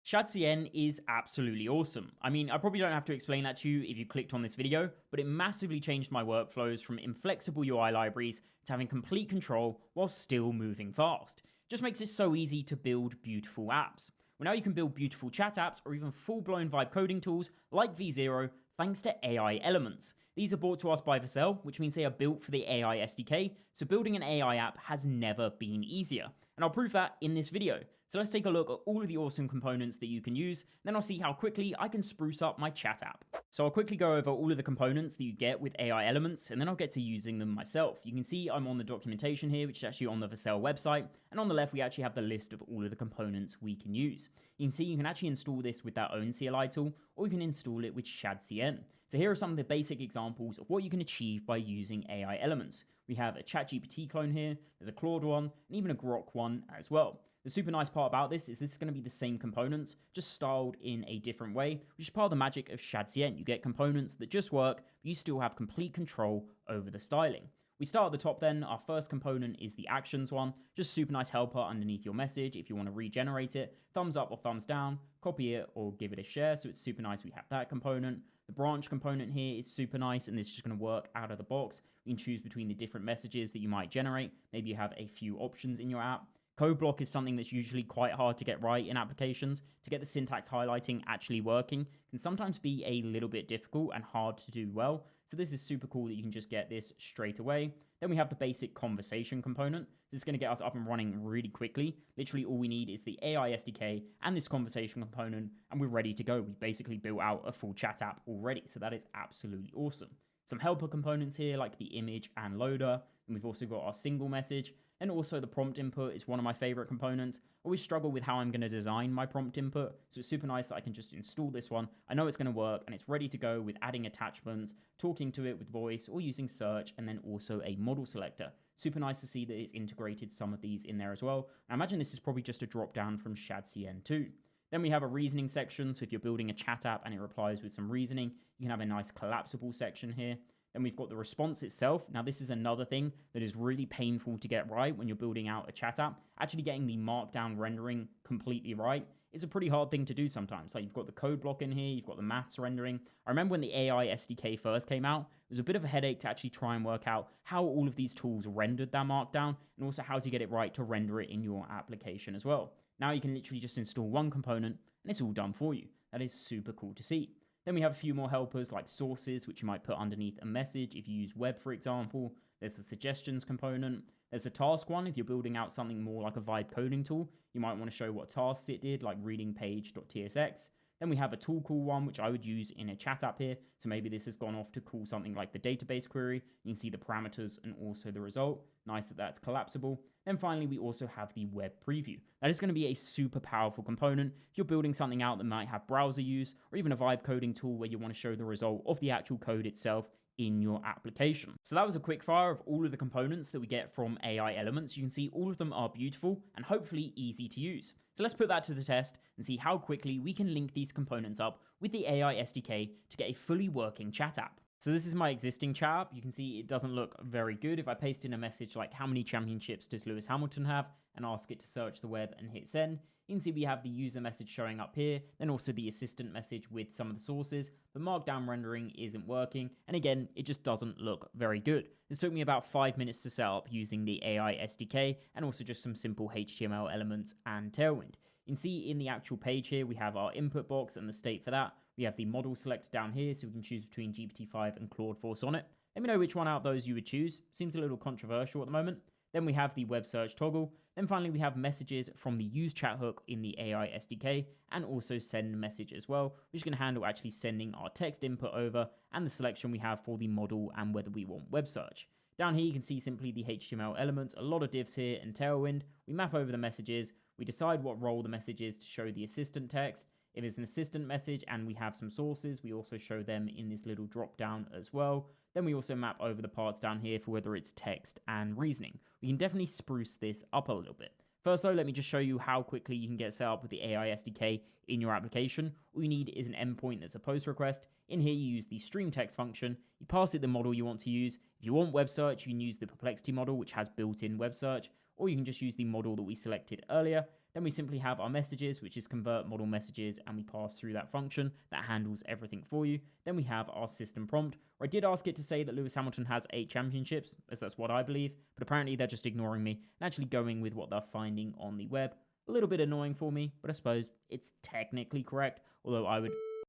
Shadcn is absolutely awesome. I mean, I probably don't have to explain that to you if you clicked on this video, but it massively changed my workflows from inflexible UI libraries to having complete control while still moving fast. Just makes it so easy to build beautiful apps. Well, now you can build beautiful chat apps or even full-blown vibe coding tools like V0 thanks to AI Elements. These are brought to us by Vercel, which means they are built for the AI SDK, so building an AI app has never been easier. And I'll prove that in this video. So let's take a look at all of the awesome components that you can use, then I'll see how quickly I can spruce up my chat app. So I'll quickly go over all of the components that you get with AI Elements, and then I'll get to using them myself. You can see I'm on the documentation here, which is actually on the Vercel website, and on the left we actually have the list of all of the components we can use. You can see you can actually install this with their own CLI tool, or you can install it with Shadcn. So here are some of the basic examples of what you can achieve by using AI Elements. We have a ChatGPT clone here, there's a Claude one, and even a Grok one as well. The super nice part about this is going to be the same components, just styled in a different way, which is part of the magic of Shadcn. You get components that just work, but you still have complete control over the styling. We start at the top then. Our first component is the actions one, just super nice helper underneath your message if you want to regenerate it, thumbs up or thumbs down, copy it or give it a share, so it's super nice we have that component. The branch component here is super nice, and this is just going to work out of the box. You can choose between the different messages that you might generate. Maybe you have a few options in your app. Code block is something that's usually quite hard to get right in applications. To get the syntax highlighting actually working can sometimes be a little bit difficult and hard to do well. So this is super cool that you can just get this straight away. Then we have the basic conversation component. This is going to get us up and running really quickly. Literally all we need is the AI SDK and this conversation component, and we're ready to go. We've basically built out a full chat app already. So that is absolutely awesome. Some helper components here like the image and loader. And we've also got our single message. And also the prompt input is one of my favorite components. I always struggle with how I'm going to design my prompt input, so it's super nice that I can just install this one. I know it's going to work, and it's ready to go with adding attachments, talking to it with voice, or using search, and then also a model selector. Super nice to see that it's integrated some of these in there as well. I imagine this is probably just a drop down from Shadcn too. Then we have a reasoning section, so if you're building a chat app and it replies with some reasoning, you can have a nice collapsible section here. Then we've got the response itself. Now, this is another thing that is really painful to get right when you're building out a chat app. Actually getting the markdown rendering completely right is a pretty hard thing to do sometimes. Like, you've got the code block in here, you've got the maths rendering. I remember when the AI SDK first came out, it was a bit of a headache to actually try and work out how all of these tools rendered that markdown, and also how to get it right to render it in your application as well. Now you can literally just install one component, and it's all done for you. That is super cool to see. Then we have a few more helpers like sources, which you might put underneath a message if you use web, for example. There's the suggestions component. There's the task one. If you're building out something more like a vibe coding tool, you might want to show what tasks it did, like reading page.tsx. Then we have a tool call one, which I would use in a chat app here. So maybe this has gone off to call something like the database query. You can see the parameters and also the result. Nice that that's collapsible. Then finally, we also have the web preview. That is going to be a super powerful component if you're building something out that might have browser use, or even a vibe coding tool where you want to show the result of the actual code itself in your application. So that was a quick fire of all of the components that we get from AI Elements. You can see all of them are beautiful and hopefully easy to use. So let's put that to the test and see how quickly we can link these components up with the AI SDK to get a fully working chat app. So this is my existing chat app. You can see it doesn't look very good. If I paste in a message like how many championships does Lewis Hamilton have and ask it to search the web and hit send, you can see we have the user message showing up here, then also the assistant message with some of the sources, but markdown rendering isn't working, and again, it just doesn't look very good. This took me about 5 minutes to set up using the AI SDK, and also just some simple HTML elements and Tailwind. You can see in the actual page here, we have our input box and the state for that. We have the model selector down here, so we can choose between GPT-5 and Claude Force on it. Let me know which one out of those you would choose. Seems a little controversial at the moment. Then we have the web search toggle. Then finally, we have messages from the use chat hook in the AI SDK, and also send message as well, which can handle actually sending our text input over, and the selection we have for the model and whether we want web search. Down here, you can see simply the HTML elements, a lot of divs here and Tailwind. We map over the messages. We decide what role the message is to show the assistant text. If it's an assistant message and we have some sources, we also show them in this little drop down as well. Then we also map over the parts down here for whether it's text and reasoning. We can definitely spruce this up a little bit. First though, let me just show you how quickly you can get set up with the AI SDK in your application. All you need is an endpoint that's a post request. In here, you use the stream text function. You pass it the model you want to use. If you want web search, you can use the perplexity model, which has built-in web search, or you can just use the model that we selected earlier. Then we simply have our messages, which is convert model messages, and we pass through that function that handles everything for you. Then we have our system prompt, where I did ask it to say that Lewis Hamilton has 8 championships, as that's what I believe, but apparently they're just ignoring me and actually going with what they're finding on the web. A little bit annoying for me, but I suppose it's technically correct, although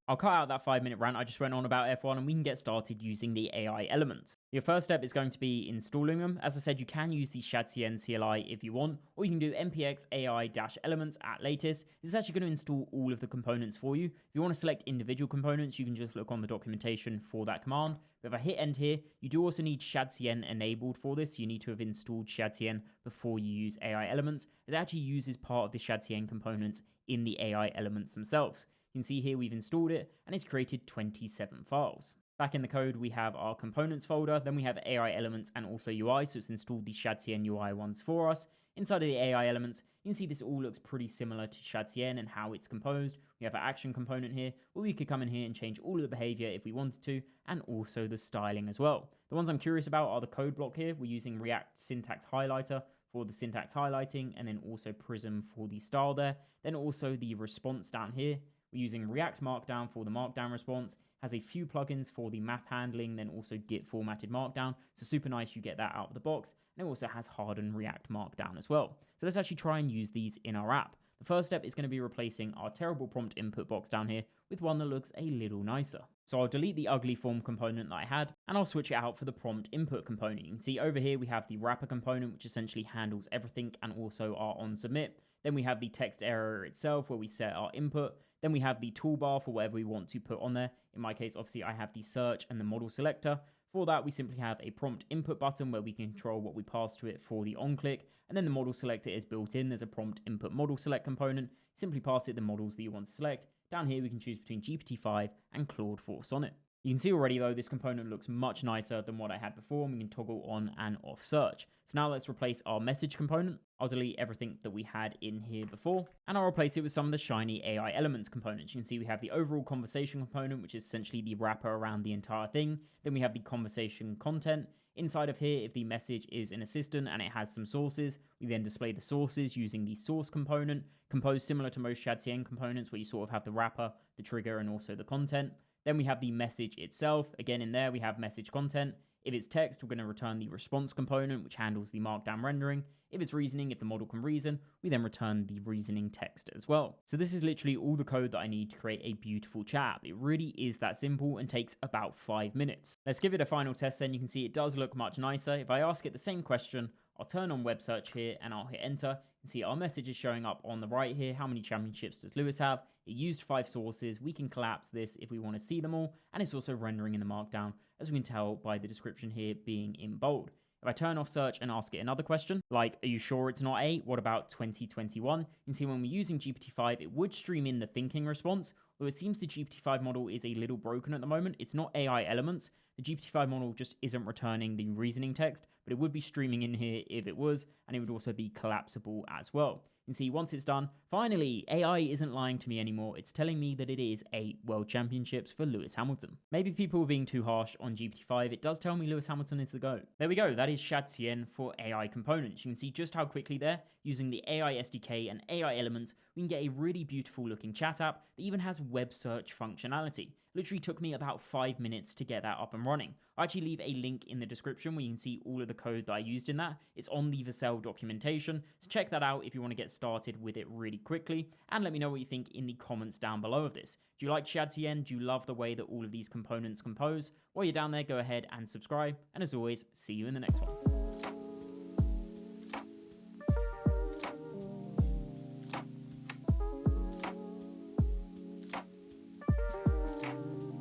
I'll cut out that 5-minute rant I just went on about F1 and we can get started using the AI elements. Your first step is going to be installing them. As I said, you can use the Shadcn CLI if you want, or you can do npx AI-elements at latest. This is actually going to install all of the components for you. If you want to select individual components, you can just look on the documentation for that command. But if I hit end here, you do also need Shadcn enabled for this. You need to have installed Shadcn before you use AI elements. It actually uses part of the Shadcn components in the AI elements themselves. You can see here we've installed it and it's created 27 files. Back in the code, we have our components folder, then we have AI elements and also UI, so it's installed the Shadcn UI ones for us. Inside of the AI elements, you can see this all looks pretty similar to Shadcn and how it's composed. We have an action component here, where we could come in here and change all of the behavior if we wanted to, and also the styling as well. The ones I'm curious about are the code block here. We're using React syntax highlighter for the syntax highlighting, and then also Prism for the style there. Then also the response down here. We're using React Markdown for the Markdown response, has a few plugins for the math handling, then also Git formatted Markdown. So super nice, you get that out of the box. And it also has hardened React Markdown as well. So let's actually try and use these in our app. The first step is going to be replacing our terrible prompt input box down here with one that looks a little nicer. So I'll delete the ugly form component that I had, and I'll switch it out for the prompt input component. You can see over here we have the wrapper component, which essentially handles everything, and also our on submit. Then we have the text area itself where we set our input. Then we have the toolbar for whatever we want to put on there. In my case, obviously, I have the search and the model selector. For that, we simply have a prompt input button where we can control what we pass to it for the on click. And then the model selector is built in. There's a prompt input model select component. Simply pass it the models that you want to select. Down here, we can choose between GPT-5 and Claude 4 Sonnet. You can see already though, this component looks much nicer than what I had before, and we can toggle on and off search. So now let's replace our message component. I'll delete everything that we had in here before, and I'll replace it with some of the shiny AI elements components. You can see we have the overall conversation component, which is essentially the wrapper around the entire thing. Then we have the conversation content. Inside of here, if the message is an assistant and it has some sources, we then display the sources using the source component, composed similar to most Shadcn components where you sort of have the wrapper, the trigger, and also the content. Then we have the message itself. Again, in there, we have message content. If it's text, we're going to return the response component, which handles the markdown rendering. If it's reasoning, if the model can reason, we then return the reasoning text as well. So this is literally all the code that I need to create a beautiful chat app. It really is that simple and takes about 5 minutes. Let's give it a final test then. You can see it does look much nicer. If I ask it the same question, I'll turn on web search here and I'll hit enter. You can see our message is showing up on the right here. How many championships does Lewis have? It used 5 sources. We can collapse this if we want to see them all. And it's also rendering in the markdown, as we can tell by the description here being in bold. If I turn off search and ask it another question, like, are you sure it's not 8? What about 2021? You can see when we're using GPT-5, it would stream in the thinking response, although it seems the GPT-5 model is a little broken at the moment. It's not AI elements. The GPT-5 model just isn't returning the reasoning text, but it would be streaming in here if it was, and it would also be collapsible as well. You can see once it's done, finally, AI isn't lying to me anymore. It's telling me that it is 8 world championships for Lewis Hamilton. Maybe people were being too harsh on GPT-5. It does tell me Lewis Hamilton is the GOAT. There we go. That is Shadcn for AI components. You can see just how quickly there, using the AI SDK and AI elements, we can get a really beautiful looking chat app that even has web search functionality. Literally took me about 5 minutes to get that up and running. I'll actually leave a link in the description where you can see all of the code that I used in that. It's on the Vercel documentation, so check that out if you want to get started with it really quickly, and let me know what you think in the comments down below of this. Do you like Shadcn? Do you love the way that all of these components compose? While you're down there, go ahead and subscribe, and as always, see you in the next one.